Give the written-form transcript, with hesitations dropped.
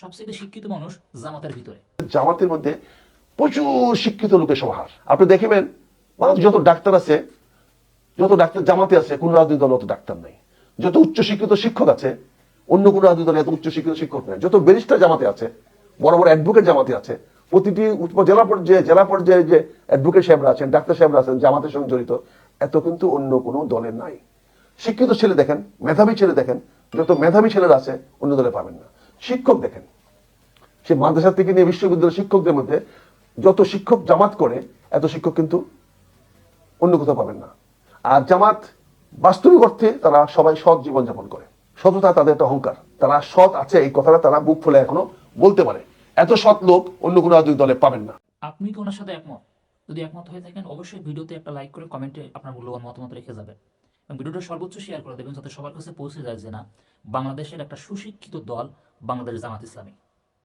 সবচেয়ে শিক্ষিত মানুষ জামাতের ভিতরে। জামাতের মধ্যে প্রচুর শিক্ষিত লোকের সমাহার। আপনি দেখবেন যত ডাক্তার আছে, যত ডাক্তার জামাতে আছে, কোন রাজনৈতিক দল অত ডাক্তার নাই। যত উচ্চ শিক্ষিত শিক্ষক আছে, অন্য কোন রাজনৈতিক দলে এত উচ্চ শিক্ষিত শিক্ষক নেই। যত ব্যারিস্টার জামাতে আছে, বড় বড় অ্যাডভোকেট জামাতে আছে, প্রতিটি জেলা পর্যায়ে যে অ্যাডভোকেট সাহেবরা আছেন, ডাক্তার সাহেবরা আছেন জামাতের সঙ্গে জড়িত, এত কিন্তু অন্য কোনো দলের নাই। শিক্ষিত ছেলে দেখেন, মেধাবী ছেলে দেখেন, যত মেধাবী ছেলেরা আছে অন্য দলে পাবেন না। শিক্ষক দেখেন, সে মাদ্রাসা থেকে নিয়ে বিশ্ববিদ্যালয়ের শিক্ষকদের মধ্যে যত শিক্ষক জামাত করে, এত শিক্ষক কিন্তু অন্য কোথাও পাবেন না। আর জামাত বাস্তবিক অর্থে তারা সবাই সৎ জীবনযাপন করে। সততা তাদের একটা অহংকার। তারা সৎ আছে এই কথাটা তারা বুক ফুলে এখনো বলতে পারে। এত সৎ লোক অন্য কোনো রাজনৈতিক দলে পাবেন না। আপনি কি ওনার সাথে একমত? যদি একমত হয়ে থাকেন অবশ্যই ভিডিওতে একটা লাইক করে কমেন্টে আপনার মূল্যবান মতামত রেখে যাবেন এবং ভিডিওটা সর্বোচ্চ শেয়ার করে দেবেন যাতে সবার কাছে পৌঁছে যায় যে না, বাংলাদেশের একটা সুশিক্ষিত দল বাংলাদেশ জামাত ইসলামী।